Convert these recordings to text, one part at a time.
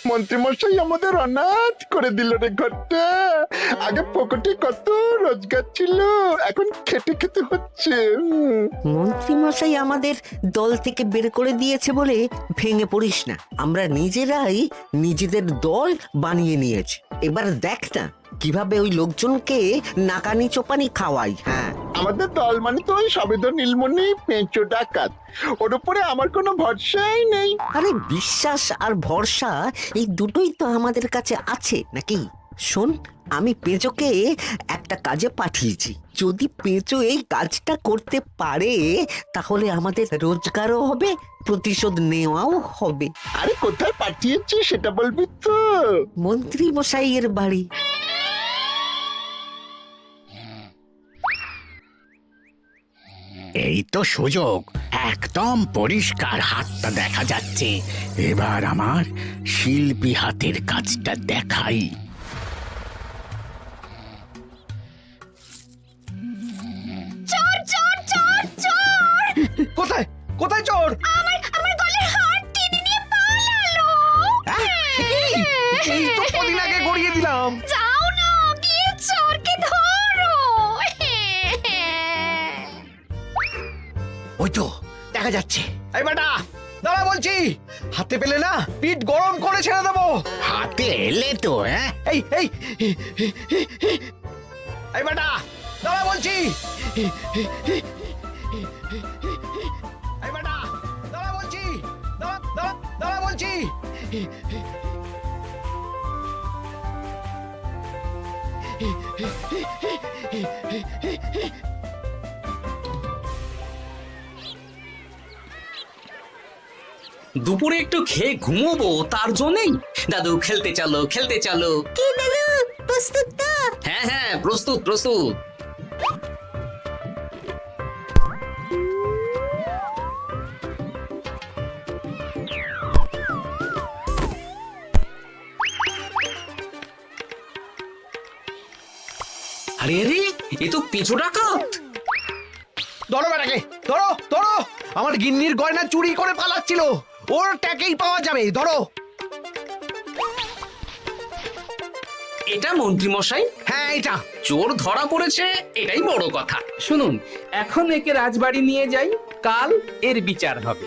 মন্ত্রীমশাই আমাদের অনাথ করে দিল রে ঘরটা। আগে পকেটে কত রোজগার ছিল, এখন খেটে খেতে হচ্ছে। মন্ত্রী মশাই আমাদের দল থেকে বের করে দিয়েছে বলে ভেঙে পড়িস না। আমরা নিজেরাই নিজেদের দল বানিয়ে নিয়েছি। এবার দেখ না কিভাবে ওই লোকজনকে নাকানি চোপানি খাওয়াই। হ্যাঁ, আমাদের দল মানে তো ওই সবেদন নীলমণি পেঁচো ডাকাত, ওর উপরে আমার কোনো ভরসাই নেই। আরে বিশ্বাস আর ভরসা এই দুটোই তো আমাদের কাছে আছে নাকি? শোন, আমি পেঁচোকে একটা কাজে পাঠিয়েছি। যদি পেঁচো এই কাজটা করতে পারে তাহলে আমাদের রোজগারও হবে, প্রতিশোধ নেওয়াও হবে। আরে কোথায় পাঠিয়েছি সেটা বলবি তো? মন্ত্রী মশাইয়ের বাড়ি। এই তো সুযোগ, একদম পরিষ্কার হাতটা দেখা যাচ্ছে। এবার আমার শিল্পী হাতের কাজটা দেখাই। চোর চোর চোর চোর! কোথায় কোথায় চোর? আমার গলার হার টেনে নিয়ে পালালো। এই তো কদিন আগে গড়িয়ে দিলাম। যাও না, গিয়ে চোরকে ধরো। ওই তো দেখা যাচ্ছে। এই বেটা দাঁড়া বলছি, হাতে পেলে না পিঠ গরম করে ছেড়ে দেবো। হাতে এলে তো এই এই এই বেটা দাঁড়া বলছি। এই বেটা দাঁড়া বলছি, দাঁড়া দাঁড়া দাঁড়া বলছি। দুপুরে একটু খেয়ে ঘুমোবো তার জন্যই। দাদু খেলতে চলো খেলতে চলো। কি দাদু, প্রস্তুত তো? হ্যাঁ হ্যাঁ, প্রস্তুত প্রস্তুত। আরে আরে, এ তো পিছু ডাকাত। ধরো বেটাকে, ধরো ধরো। আমার গিন্নির গয়না চুরি করে পালাচ্ছিল, ওর ট্যাকেই পাওয়া যাবে। ধরো। এটা মন্ত্রী মশাই, হ্যাঁ এটা। চোর ধরা পড়েছে, এটাই বড় কথা। শুনুন, এখন একে রাজবাড়ি নিয়ে যাই, কাল এর বিচার হবে।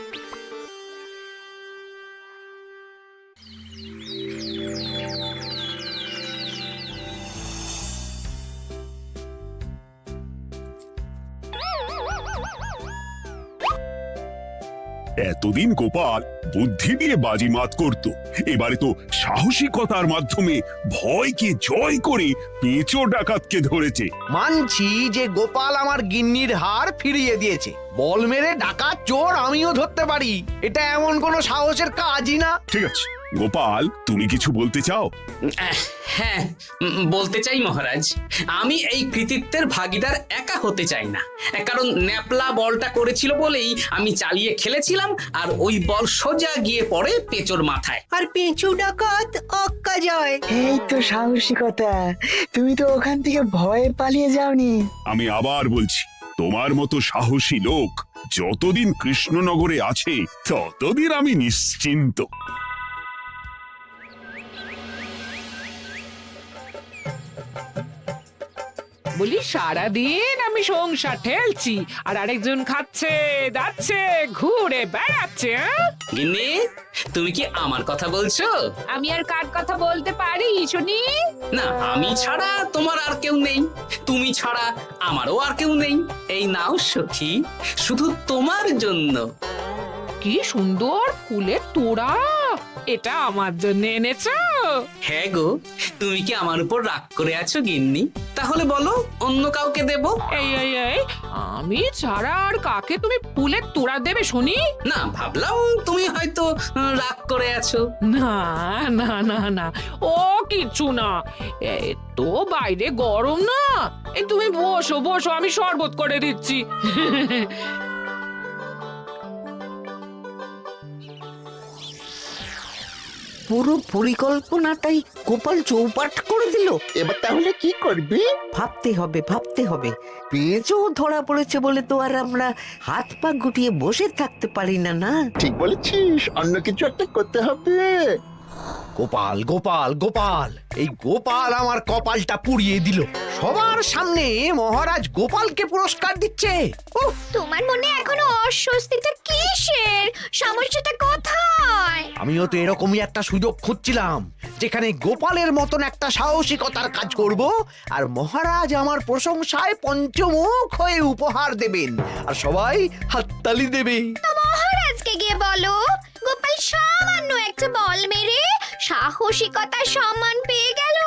এতদিন গোপাল বুদ্ধি দিয়ে বাজিমাত করত, এবারে তো সাহসিকতার মাধ্যমে ভয়কে জয় করে পেঁচো ডাকাতকে ধরেছে। মানছি যে গোপাল আমার গিন্নির হার ফিরিয়ে দিয়েছে। বল মেরে ডাকাত চোর আমিও ধরতে পারি, এটা এমন কোনো সাহসের কাজই না। ঠিক আছে গোপাল, তুমি কিছু বলতে চাও? হ্যাঁ, বলতে চাই মহারাজ, আমি এই কৃতিত্বের ভাগীদার একা হতে চাই না। কারণ ন্যাপলা বলটা করেছিল বলেই আমি চালিয়ে খেলেছিলাম, আর ওই বল সোজা গিয়ে পড়ে পেঁচোর মাথায়। আর পেঁচু ডাকাত অক্কা যায়। এই তো সাহসিকতা, তুমি তো ওখান থেকে ভয়ে পালিয়ে যাওনি। আমি আবার বলছি, তোমার মতো সাহসী লোক যতদিন কৃষ্ণনগরে আছে ততদিন আমি নিশ্চিন্ত। বলি সারাদিন আমি সংসার ঠেলছি আর আরেকজন খাচ্ছে যাচ্ছে ঘুরে বেড়াচ্ছে। গিন্নি, তুমি কি আমার কথা বলছো? আমি আর কার কথা বলতে পারি শুনি? না, আমি ছাড়া তোমার আর কেউ নেই, তুমি ছাড়া আমারও আর কেউ নেই। এই নাও সখী, শুধু তোমার জন্য। কি সুন্দর ফুলের তোড়া, এটা আমার জন্য এনেছো? হ্যাঁ গো, তুমি কি আমার উপর রাগ করে আছো গিন্নি? তাহলে বলো, অন্য কাউকে দেব? এই এই এই, আমি ছাড়া আর কাকে তুমি ফুলের তোড়া দেবে শুনি? না, ভাবলাম তুমি হয়তো রাগ করে আছো। না না না না, ও কিচ্ছু না। এই তো বাইরে গরম না, এই তুমি বসো বসো, আমি শরবত করে দিচ্ছি। পুরো পরিকল্পনাটাই গোপাল চৌপাট করে দিল। এবার তাহলে কি করবি? ভাবতে হবে ভাবতে হবে। পেঁচো ধরা পড়েছে বলে তো আর আমরা হাত পা গুটিয়ে বসে থাকতে পারি না। না, ঠিক বলেছিস, অন্য কিছু একটা করতে হবে। গোপাল গোপাল গোপাল, এই গোপাল আমার কপালটা পুড়িয়ে দিল। সবার সামনে মহারাজ গোপালকে পুরস্কার দিচ্ছে। উফ, তোমার মনে এখনো অস্বস্তিটা কিসের? সমস্যাটা কোথায়? আমিও তো এরকমই একটা সুযোগ খুঁজছিলাম, যেখানে গোপালের মতন একটা সাহসিকতার কাজ করব, আর মহারাজ আমার প্রশংসায় পঞ্চমুখ হয়ে উপহার দেবেন, আর সবাই হাততালি দেবে। তো মহারাজকে গিয়ে বলো, গোপাল সামান্য একটা বল মেরে সাহসিকতার সম্মান পেয়ে গেল,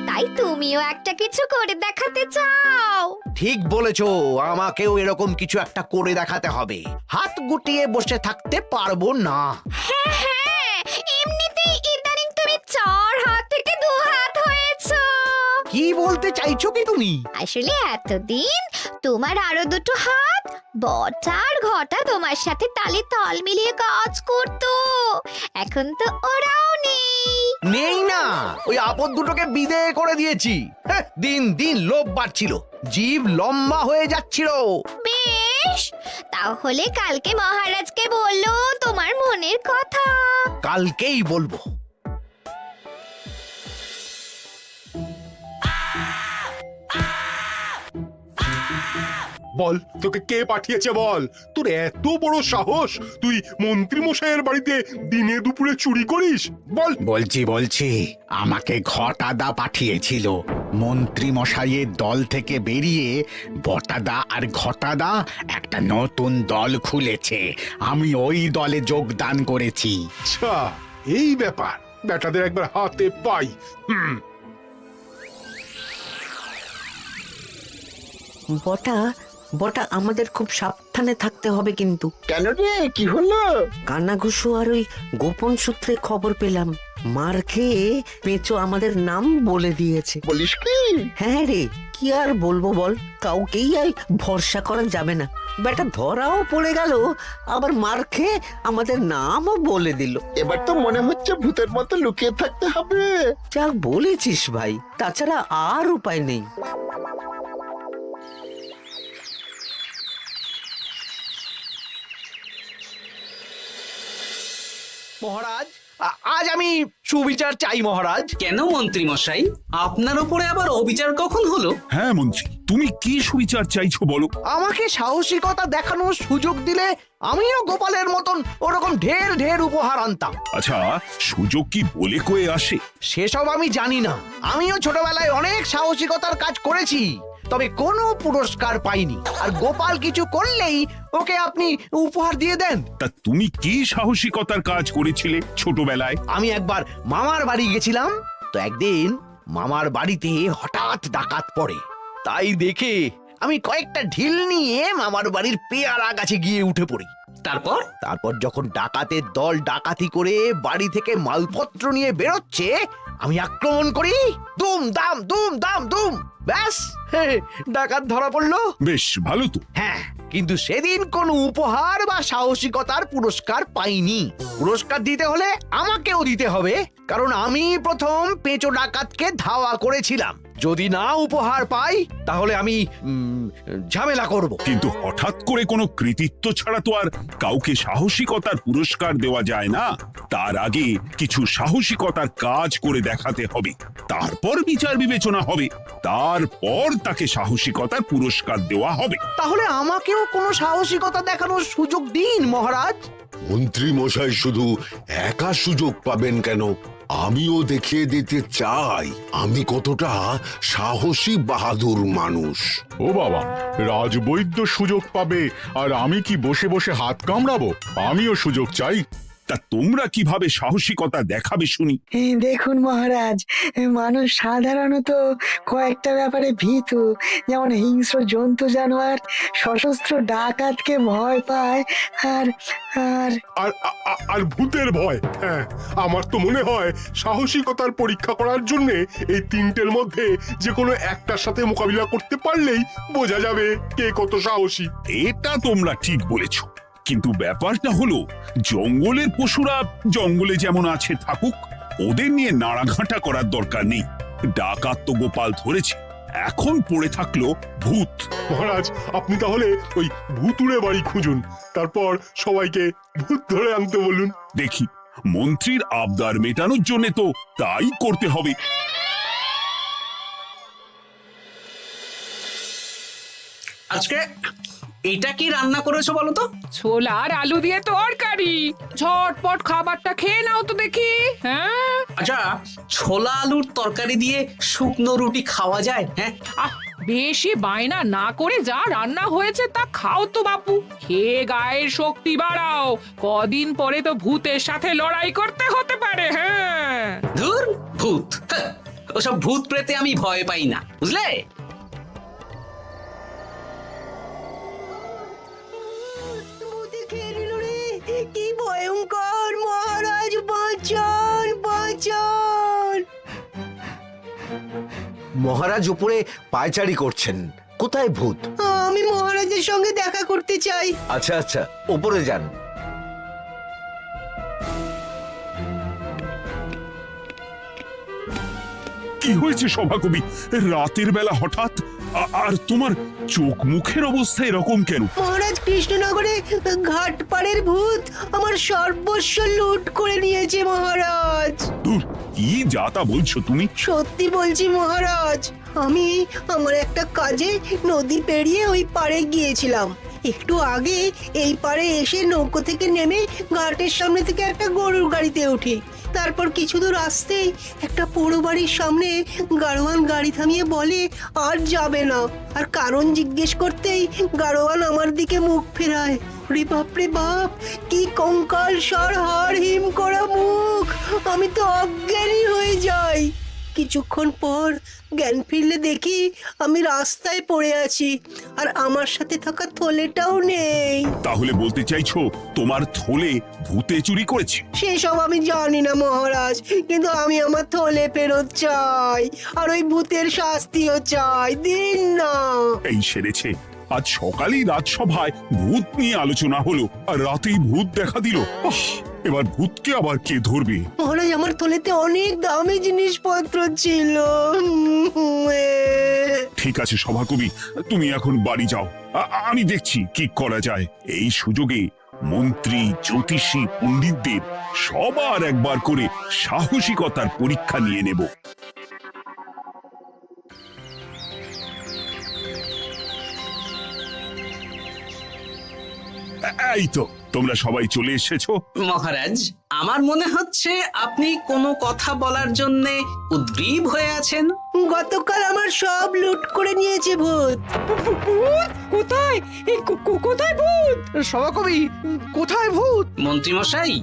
তাই তুমিও একটা কিছু করে দেখাতে চাও। ঠিক বলেছো, আমাকেও এরকম কিছু একটা করে দেখাতে হবে। হাত গুটিয়ে বসে থাকতে পারবো না। হ্যাঁ হ্যাঁ, এমনিতেই ইদানিং তুমি 4 হাত থেকে 2 হাত হয়েছো। কি বলতে চাইছো কি তুমি? আসলে এতদিন তোমার আরো 2টো হাত বটা আর ঘটা তোমার সাথে তালে তাল মিলিয়ে কাজ করতো, এখন তো ওরাও নেই। নেই না, ওই আপদ দুটোকে বিদেয় করে দিয়েছি। হ্যাঁ, দিন দিন লোভ বাড়ছিল, জীব লম্বা হয়ে যাচ্ছিল। বেশ, তাহলে কালকে মহারাজকে বললো তোমার মনের কথা। কালকেই বলবো। বল, তোকে কে পাঠিয়েছে বল? তোর এত বড় সাহস, তুই মন্ত্রী মশাইয়ের বাড়িতে দিনে দুপুরে চুরি করিস? বল। বলছি আমাকে ঘটাদা পাঠিয়েছিল। মন্ত্রী মশাইয়ের দল থেকে বেরিয়ে বটাদা আর ঘটাদা একটা নতুন দল খুলেছে, আমি ওই দলে যোগদান করেছি। আচ্ছা, এই ব্যাপার। বেটাদের একবার হাতে পাই। বটা বটা আমাদের খুব সাবধানে থাকতে হবে কিন্তু। কেন রে, কি হলো? কানাঘুষো আর ওই গোপন সূত্রে খবর পেলাম, মার খেয়ে পেঁচো আমাদের নাম বলে দিয়েছে। বলিস কি? হ্যাঁ রে, কি আর বলবো বল, কাউকেই আর ভরসা করা যাবে না। বেটা ধরাও পড়ে গেল, আবার মার খেয়ে আমাদের নামও বলে দিল। এবার তো মনে হচ্ছে ভূতের মতো লুকিয়ে থাকতে হবে। যা বলেছিস ভাই, তাছাড়া আর উপায় নেই। মহারাজ, আজ আমি সুবিচার চাই মহারাজ। কেন মন্ত্রী মশাই, আপনার উপরে আবার অবিচার কখন হলো? হ্যাঁ মন্ত্রী, তুমি কি সুবিচার চাইছো বলো? আমাকে সাহসিকতা দেখানোর সুযোগ দিলে আমিও গোপালের মতন ওরকম ঢের ঢের উপহার আনতাম। আচ্ছা, সুযোগ কি বলে কয়ে আসে? সেসব আমি জানি না। আমিও ছোটবেলায় অনেক সাহসিকতার কাজ করেছি, তবে কোনো পুরস্কার পাইনি। আর গোপাল কিছু করলেই ওকে আপনি উপহার দিয়ে দেন। তা তুমি কি সাহসিকতার কাজ করেছিলে ছোটবেলায়? আমি একবার মামার বাড়ি গেছিলাম, তো একদিন মামার বাড়িতে হঠাৎ ডাকাত পড়ে। তাই দেখে আমি কয়েকটা ঢিল নিয়ে মামার বাড়ির পেয়ারা গাছে গিয়ে উঠে পড়ি। তারপর যখন ডাকাতের দল ডাকাতি করে বাড়ি থেকে মালপত্র নিয়ে বেরোচ্ছে, আমি আক্রমণ করি। দুম দাম দুম দাম দুম, ব্যাস, ডাকাত ধরা পড়লো। বেশ ভালো তো। হ্যাঁ, কিন্তু সেদিন কোনো উপহার বা সাহসিকতার পুরস্কার পাইনি। পুরস্কার দিতে হলে আমাকেও দিতে হবে, কারণ আমি প্রথম পেঁচো ডাকাতকে ধাওয়া করেছিলাম। যদি না উপহার পাই তাহলে আমি ঝামেলা করব। কিন্তু হঠাৎ করে কোনো কৃতিত্ব ছাড়া তো আর কাউকে সাহসিকতার পুরস্কার দেওয়া যায় না। তার আগে কিছু সাহসিকতার কাজ করে দেখাতে হবে, তারপর বিচার বিবেচনা হবে, তারপর তাকে সাহসিকতার পুরস্কার দেওয়া হবে। তাহলে আমাকেও কোনো সাহসিকতা দেখানোর সুযোগ দিন মহারাজ। মন্ত্রী মশাই শুধু একা সুযোগ পাবেন কেন, আমিও দেখিয়ে দিতে চাই আমি কতটা সাহসী বাহাদুর মানুষ। ও বাবা, রাজবৈদ্য সুযোগ পাবে আর আমি কি বসে বসে হাত কামড়াবো? আমিও সুযোগ চাই। তা তোমরা কিভাবে সাহসিকতা দেখাবে শুনি? দেখুন মহারাজ, মানুষ সাধারণত কয়েকটা ব্যাপারে ভীতু, যেমন হিংস্র জন্তু জানোয়ার, সশস্ত্র ডাকাতকে ভয় পায়, আর আর আর আর ভূতের ভয়। হ্যাঁ, আমার তো মনে হয় সাহসিকতার পরীক্ষা করার জন্য এই তিনটের মধ্যে যে কোনো একটার সাথে মোকাবিলা করতে পারলেই বোঝা যাবে কে কত সাহসী। এটা তোমরা ঠিক বলেছ, কিন্তু ব্যাপারটা হলো জঙ্গলের পশুরা জঙ্গলে যেমন আছে থাকুক, ওদের নিয়ে নাড়াঘাটা করার দরকার নেই। ডাকাত তো গোপাল ধরেছে, এখন পড়ে থাকলো ভূত। মহারাজ, আপনি তাহলে ওই ভূতুড়ে বাড়ি খুঁজুন, তারপর সবাইকে ভূত ধরে আনতে বলুন। দেখি মন্ত্রীর আবদার মেটানোর জন্য তো তাই করতে হবে। আজকে এটা কি রান্না করেছো বলো তো? ছোলা আর আলু দিয়ে তরকারি, ঝটপট খাবারটা খেয়ে নাও তো দেখি। হ্যাঁ, আচ্ছা, ছোলা আলুর তরকারি দিয়ে শুকনো রুটি খাওয়া যায়? হ্যাঁ, আহ বেশি বায়না না করে যা রান্না হয়েছে তা খাও তো বাপু, খেয়ে গায়ের শক্তি বাড়াও। কদিন পরে তো ভূতের সাথে লড়াই করতে হতে পারে। হ্যাঁ, ধুর ভূত, হ্যাঁ, ওসব ভূত প্রেতে আমি ভয় পাই না, বুঝলে? কি ভয়ঙ্কর! মহারাজ বাঁচান, বাঁচান! মহারাজ উপরে পায়চারি করছেন, কোথায় ভূত? আমি মহারাজের সঙ্গে দেখা করতে চাই। আচ্ছা আচ্ছা, উপরে যান। কি হয়েছে সভাকবি? রাতের বেলা হঠাৎ আর তোমার চোখ মুখের অবস্থা এরকম কেন? মহারাজ, কৃষ্ণনগরে ঘাটপাড়ের ভূত আমার সর্বস্ব লুট করে নিয়েছে মহারাজ। ধুর, কি যা তা বলছো তুমি? সত্যি বলছি মহারাজ, আমি আমার একটা কাজে নদী পেরিয়ে ওই পাড়ে গিয়েছিলাম। একটু আগে এই পাড়ে এসে নৌকো থেকে নেমে ঘাটের সামনে থেকে একটা গরুর গাড়িতে উঠি। তারপর কিছু দূর আসতেই একটা পোড়ো বাড়ির সামনে গাড়োয়ান গাড়ি থামিয়ে বলে আর যাবে না। আর কারণ জিজ্ঞেস করতেই গাড়োয়ান আমার দিকে মুখ ফেরায়। রে বাপ রে বাপ, কি কঙ্কাল সার হাড় হিম করা মুখ! আমি তো অজ্ঞানী হয়ে যাই। কিছুক্ষণ পর জ্ঞান ফিরলে দেখি আমি রাস্তায় পড়ে আছি, আর আমার সাথে থাকা থলেটাও নেই। তাহলে বলতে চাইছো তোমার থলে ভূতে চুরি করেছে? সেসব আমি জানি না মহারাজ, কিন্তু আমি আমার থলে ফেরত চাই, আর ওই ভূতের শাস্তিও চাই। দিন না। এই সেরেছে, আজ সকালেই রাজসভায় ভূত নিয়ে আলোচনা হলো আর রাতেই ভূত দেখা দিল। এবার ভূতকে আবার কে ধরবে? মহারাজ, আমার থলেতে অনেক দামি জিনিসপত্র ছিল। ঠিক আছে সভাকবি, তুমি এখন বাড়ি যাও, আমি দেখছি কি করা যায়। এই সুযোগে মন্ত্রী, জ্যোতিষী, পণ্ডিতদের সবার একবার করে সাহসিকতার পরীক্ষা নিয়ে নেব। এই তো তোমরা সবাই চলে এসেছো। মহারাজ, আমার মনে হচ্ছে আপনি কোনো কথা বলার জন্যে উদ্গ্রীব হয়ে আছেন। গতকাল আমার সব লুট করে নিয়েছে ভূত। কোথায়? কোথায় ভূত? সভাকবি, কোথায় ভূত? মন্ত্রী মশাই,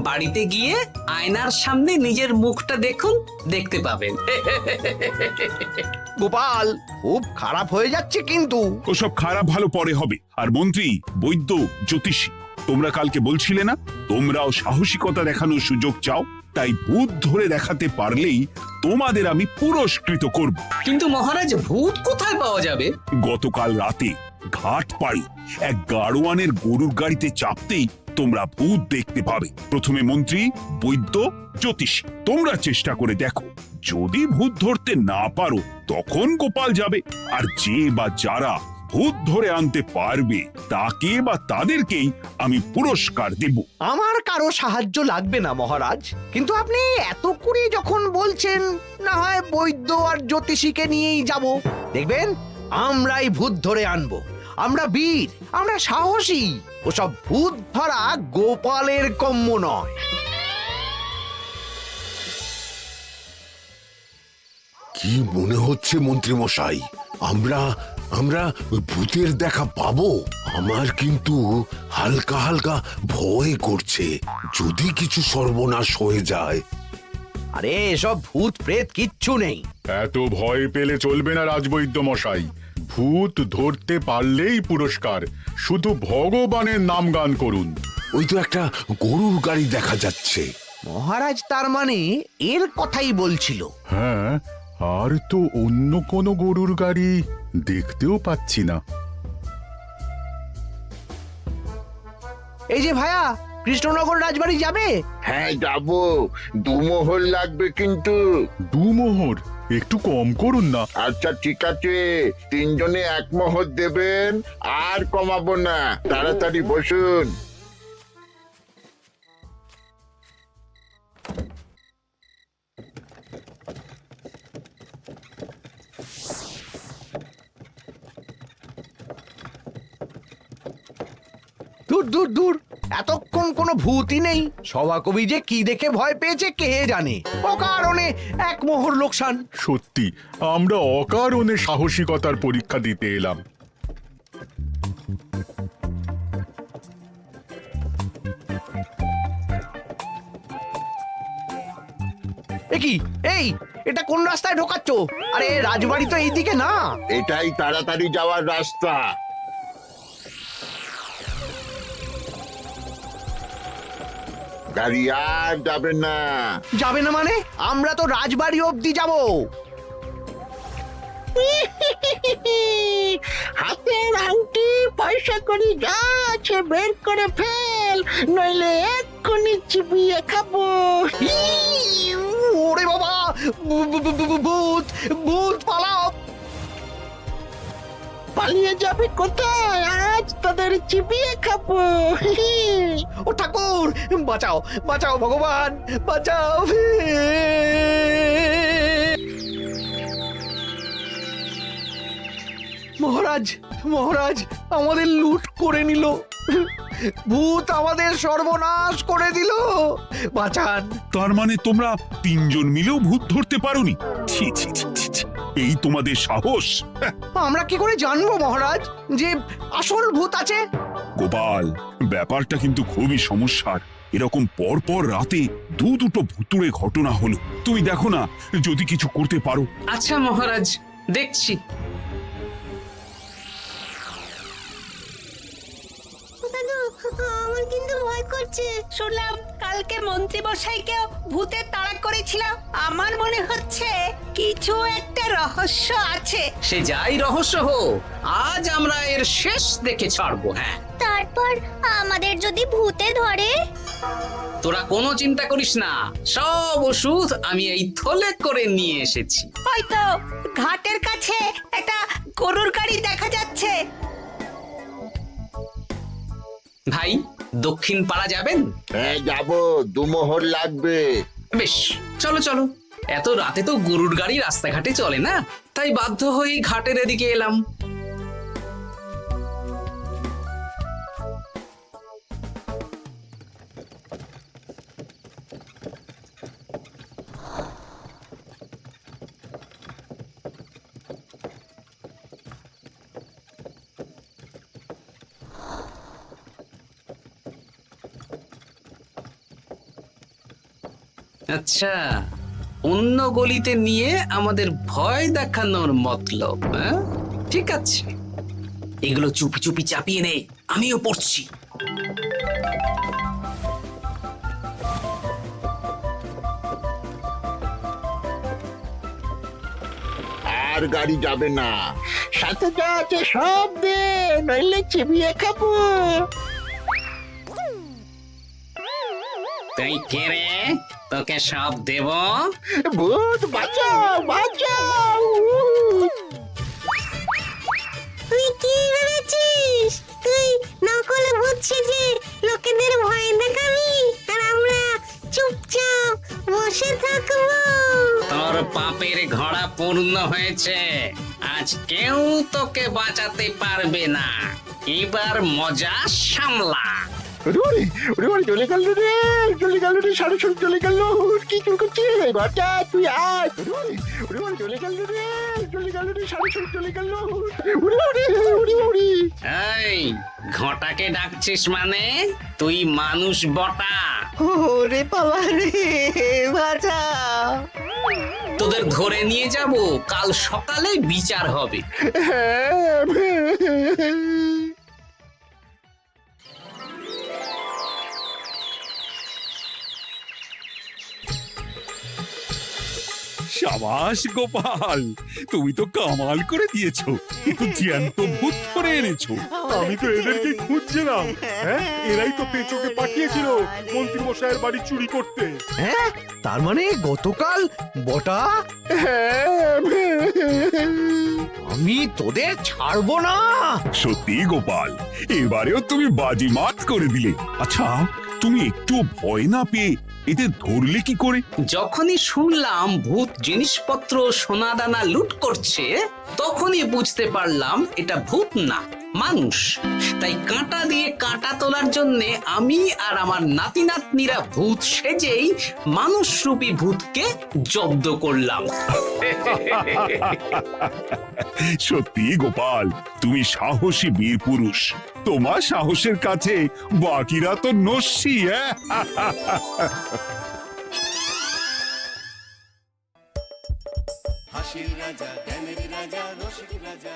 বাড়িতে গিয়ে আয়নার সামনে নিজের মুখটা দেখুন, দেখতে পাবেন। গোপাল, খুব খারাপ হয়ে যাচ্ছে কিন্তু। ওসব খারাপ ভালো পরে হবে। আর মন্ত্রী, বৈদ্য, জ্যোতিষী, তোমরা কালকে বলছিলে না তোমরাও সাহসিকতা দেখানোর সুযোগ চাও? তাই ভূত ধরে দেখাতে পারলেই তোমাদের আমি পুরস্কৃত করব। কিন্তু মহারাজ, ভূত কোথায় পাওয়া যাবে? গতকাল রাতে ঘাট পাড়ি এক গাড়োয়ানের গরুর গাড়িতে চাপতেই তোমরা ভূত দেখতে পাবে। প্রথমে মন্ত্রী, বৈদ্য, জ্যোতিষী, তোমরা চেষ্টা করে দেখো। যদি ভূত ধরতে না পারো তখন গোপাল যাবে, আর যে বা যারা ভূত ধরে আনতে পারবে তাকে বা তাদেরকেই আমি পুরস্কার দেব। আমার কারো সাহায্য লাগবে না মহারাজ, কিন্তু আপনি এত করে যখন বলছেন, না হয় বৈদ্য আর জ্যোতিষীকে নিয়েই যাব। দেখবেন আমরাই ভূত ধরে আনবো। আমরা বীর, আমরা সাহসী। ওসব ভূত ধরা গোপালের কম্য নয়। কি মনে হচ্ছে মন্ত্রী মশাই, আমরা আমরা ওই ভূতের দেখা পাবো? আমার কিন্তু হালকা হালকা ভয় করছে, যদি কিছু সর্বনাশ হয়ে যায়। আরে এসব ভূত প্রেত কিচ্ছু নেই। এত ভয় পেলে চলবে না রাজবৈদ্য মশাই। ভূত ধরতে পারলেই পুরস্কার, শুধু ভগবানের নাম গান করুন। ওই তো একটা গরুর গাড়ি দেখা যাচ্ছে। মহারাজ তার মানে এর কথাই বলছিল। হ্যাঁ, আর তো অন্য কোনো গরুর গাড়ি দেখতেও পাচ্ছি না। এই যে ভায়া, কৃষ্ণনগর রাজবাড়ি যাবে? হ্যাঁ যাবো, 2 মোহর লাগবে কিন্তু। 2 মোহর একটু কম করুন না। আচ্ছা ঠিক আছে, 3 জনে 1 মোহর দেবেন, আর কমাবো না। তাড়াতাড়ি বসুন। দূর দূর দূর, এতক্ষণ কোনো ভূতই নেই। সভাকবি যে কি দেখে ভয় পেয়েছে কে জানে। অকারণে এক মোহর লোকসান। সত্যি আমরা অকারণে সাহসিকতার পরীক্ষা দিতে এলাম। কি এই, এটা কোন রাস্তায় ঢোকাচ্ছ? আরে রাজবাড়ি তো এইদিকে না। এটাই তাড়াতাড়ি যাওয়ার রাস্তা। গাড়ি আর যাবে না। যাবে না মানে? আমরা তো রাজবাড়ি অবধি যাব। হাতের আংটি পয়সা করি যা আছে বের করে ফেল, নইলে এক্ষুনি চিবিয়ে খাবো। ওরে বাবা, ভূত ভূত পালাও। পালিয়ে যাবে কোথায়? আজ তোদের চিবিয়ে খাবো। ও ঠাকুর, বাঁচাও বাঁচাও ভগবান, বাঁচাও। মহারাজ মহারাজ, আমাদের লুট করে নিল। ভূত আমাদের সর্বনাশ করে দিল। বাঁচান। তার মানে তোমরা তিনজন মিলেও ভূত ধরতে পারোনি? ছি ছি ছি ছি ছি। এই তোমাদের সাহস! হ্যাঁ, আমরা কি করে জানবো মহারাজ যে আসল ভূত আছে? গোপাল, ব্যাপারটা কিন্তু খুবই সমস্যার। এরকম পর পর রাতে দুটো ভুতুড়ে ঘটনা হলো। তুমি দেখো না, যদি কিছু করতে পারো। আচ্ছা মহারাজ, দেখছি। আমার কিন্তু ভয় করছে। শুনলাম কালকে মন্ত্রী মশাইকেও ভূতের তাড়া করেছিলাম। আমার মনে হচ্ছে কিছু একটা রহস্য আছে। সে যাই রহস্য হোক, আজ আমরা এর শেষ দেখে ছাড়বো। হ্যাঁ, তারপর আমাদের যদি ভূতে ধরে? তোরা কোনো চিন্তা করিস না, সব ওষুধ আমি এই থলে করে নিয়ে এসেছি। হয়তো ঘাটের কাছে একটা গরুর গাড়ি দেখা যাচ্ছে। ভাই, দক্ষিণ পাড়া যাবেন? হ্যাঁ যাবো, 2 মোহর লাগবে। বেশ, চলো চলো। এত রাতে তো গরুর গাড়ি রাস্তাঘাটে চলে না, তাই বাধ্য হয়ে ঘাটের এদিকে এলাম। আচ্ছা, অন্য গলিতে নিয়ে আমাদের ভয় দেখানোর মতলব? হ্যাঁ, ঠিক আছে, এগুলো চুপি চুপি চাপিয়ে নে, আমিও পড়ছি। আর গাড়ি যাবে না। সাথে যা আছে সব দে, নইলে চিবিয়ে খাবো। তুই কে রে? তোকে সব দেব? ভূত বাঁচাও বাঁচাও! তুই কি ভেবেছিস? তুই নকল ভূত সেজে লোকেদের ভয় দেখাবি আর আমরা চুপচাপ বসে থাকবো? তোর পাপের ঘোড়া পূর্ণ হয়েছে, আজ কেউ তোকে বাঁচাতে পারবে না। এবার মজা সামলা। চলে গেল রে, চলে গেল রে, সাড়ে চলে গেল। কি চুল করছিস ঘরটা? তুই আয়। চলে গেল রে, চলে গেল রে, সাড়ে চলে গেল। এই ঘটাকে ডাকছিস মানে? তুই মানুষ বটা। ওরে বাবা রে, বাঁচা! তোদের ধরে নিয়ে যাব, কাল সকালে বিচার হবে। সাবাস গোপাল, তুমি তো কামাল করে দিয়েছো। একটু জ্যান্ত ভূত ধরে এনেছো। আমি তো এদেরকে খুঁজছিলাম। হ্যাঁ, এরাই তো পেঁচোকে পাঠিয়েছিল মন্ত্রী মশাইয়ের বাড়ি চুরি করতে। হ্যাঁ, তার মানে গতকাল বটা। আমি তোদের ছাড়বো না। সত্যি গোপাল, এবারেও তুমি বাজিমাত করে দিলে। আচ্ছা, তুমি একটু ভয় না পেয়ে এদের ধরলে কি করে? যখনই শুনলাম ভূত জিনিসপত্র সোনাদানা লুট করছে, তখনই বুঝতে পারলাম এটা ভূত না, মানুষ। তাই কাঁটা দিয়ে কাঁটা তোলার জন্য আমি আর আমার নাতি নাতনিরা ভূত সেজেই মানুষরূপী ভূতকে জব্দ করলাম। সত্যি গোপাল, তুমি সাহসী বীর পুরুষ। তোমার সাহসের কাছে বাকিরা তো নস্যি। হাসির রাজা জ্ঞানের রাজা রসিক রাজা